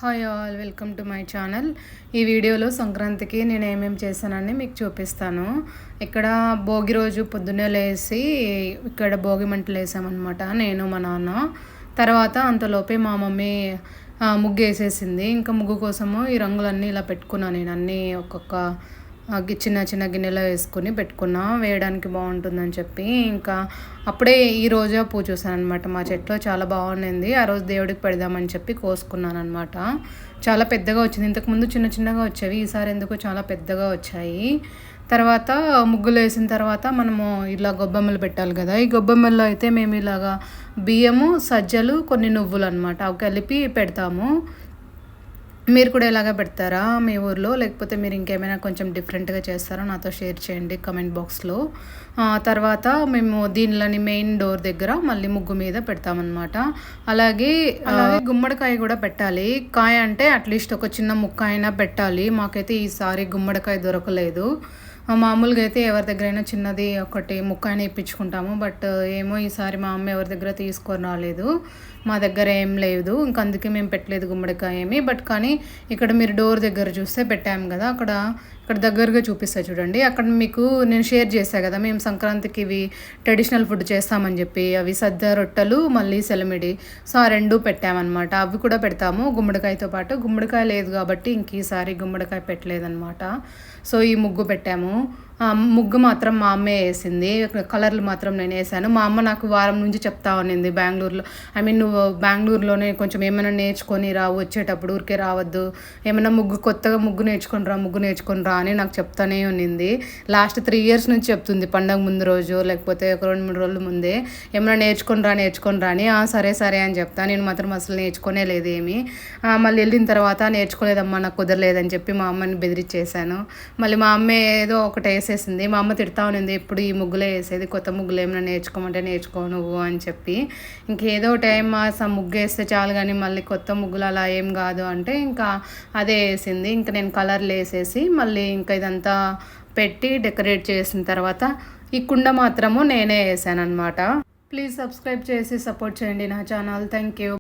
Hi all, welcome to my channel. ఈ వీడియోలో సంక్రాంతికి నేను ఏమేమి చేశానని మీకు చూపిస్తాను. ఇక్కడ భోగి రోజు పొద్దున్నే లేచి ఇక్కడ భోగి మంటలు వేసామన్నమాట, నేను మా నాన్న. తర్వాత అంతలోపే మా మమ్మీ ముగ్గు వేసేసింది. ఇంకా ముగ్గు కోసము ఈ రంగులన్నీ ఇలా పెట్టుకున్నాను. నేను అన్నీ ఒక్కొక్క చిన్న చిన్న గిన్నెలో వేసుకొని పెట్టుకున్నా, వేయడానికి బాగుంటుందని చెప్పి. ఇంకా అప్పుడే ఈ రోజా పువ్వు చూసాను అనమాట, మా చెట్లో చాలా బాగుండింది. ఆ రోజు దేవుడికి పెడదామని చెప్పి కోసుకున్నాను అనమాట. చాలా పెద్దగా వచ్చింది. ఇంతకుముందు చిన్న చిన్నగా వచ్చేవి, ఈసారి ఎందుకో చాలా పెద్దగా వచ్చాయి. తర్వాత ముగ్గులు వేసిన తర్వాత మనము ఇలా గొబ్బెమ్మలు పెట్టాలి కదా. ఈ గొబ్బెమ్మల్లో అయితే మేము ఇలాగా బియ్యము, సజ్జలు, కొన్ని నువ్వులు అనమాట అవి కలిపి పెడతాము. మీరు కూడా ఇలాగ పెడతారా మీ ఊర్లో, లేకపోతే మీరు ఇంకేమైనా కొంచెం డిఫరెంట్గా చేస్తారో నాతో షేర్ చేయండి కమెంట్ బాక్స్లో. తర్వాత మేము దీనిలోని మెయిన్ డోర్ దగ్గర మళ్ళీ ముగ్గు మీద పెడతామన్నమాట. అలాగే గుమ్మడికాయ కూడా పెట్టాలి. కాయ అంటే అట్లీస్ట్ ఒక చిన్న ముక్క అయినా పెట్టాలి. మాకైతే ఈసారి గుమ్మడికాయ దొరకలేదు. మామూలుగా అయితే ఎవరి దగ్గరైనా చిన్నది ఒకటి ముక్క అయినా ఇప్పించుకుంటాము. బట్ ఏమో ఈసారి మా అమ్మ ఎవరి దగ్గర తీసుకొని రాలేదు, మా దగ్గర ఏం లేదు. ఇంకా అందుకే మేము పెట్టలేదు గుమ్మడికాయ ఏమి. బట్ కానీ ఇక్కడ మీరు డోర్ దగ్గర చూస్తే పెట్టాము కదా, ఇక్కడ దగ్గరగా చూపిస్తా చూడండి. అక్కడ మీకు నేను షేర్ చేశాను కదా, మేము సంక్రాంతికి ఇవి ట్రెడిషనల్ ఫుడ్ చేస్తామని చెప్పి, అవి సద్ద రొట్టెలు మళ్ళీ సెలమిడి. సో ఆ రెండు పెట్టామన్నమాట. అవి కూడా పెడతాము గుమ్మడికాయతో పాటు. గుమ్మడికాయ లేదు కాబట్టి ఇంక ఈసారి గుమ్మడికాయ పెట్టలేదన్నమాట. సో ఈ ముగ్గు పెట్టాము. ముగ్గు మాత్రం మా అమ్మే వేసింది, కలర్లు మాత్రం నేను వేసాను. మా అమ్మ నాకు వారం నుంచి చెప్తా ఉన్నింది, బెంగళూరులో నువ్వు బెంగళూరులోనే కొంచెం ఏమైనా నేర్చుకొని రా, వచ్చేటప్పుడు ఊరికే రావద్దు, ఏమైనా కొత్తగా ముగ్గు నేర్చుకొని రా అని నాకు చెప్తానే ఉన్నింది. లాస్ట్ 3 years నుంచి చెప్తుంది, పండగ ముందు రోజు లేకపోతే ఒక 2-3 రోజుల ముందే ఏమైనా నేర్చుకొని రా అని. సరే సరే అని చెప్తా. నేను మాత్రం అసలు నేర్చుకునే లేదు ఏమి. మళ్ళీ వెళ్ళిన తర్వాత నేర్చుకోలేదమ్మా, నాకు కుదరలేదని చెప్పి మా అమ్మని బెదిరించేసాను. మళ్ళీ మా అమ్మ ఏదో ఒకటి వేసేసింది. మా అమ్మ తిడతా ఉన్నింది, ఎప్పుడు ఈ ముగ్గులే వేసేది, కొత్త ముగ్గులు ఏమైనా నేర్చుకోమంటే నేర్చుకో నువ్వు అని చెప్పి. ఇంకేదో టైం ముగ్గు వేస్తే చాలు కానీ మళ్ళీ కొత్త ముగ్గులు అలా ఏం కాదు అంటే ఇంకా అదే వేసింది. ఇంకా నేను కలర్లు వేసేసి మళ్ళీ ఇంకా ఇదంతా పెట్టి డెకరేట్ చేసిన తర్వాత ఈ కుండ మాత్రము నేనే వేసాను అనమాట. ప్లీజ్ సబ్స్క్రైబ్ చేసి సపోర్ట్ చేయండి నా ఛానల్. Thank you.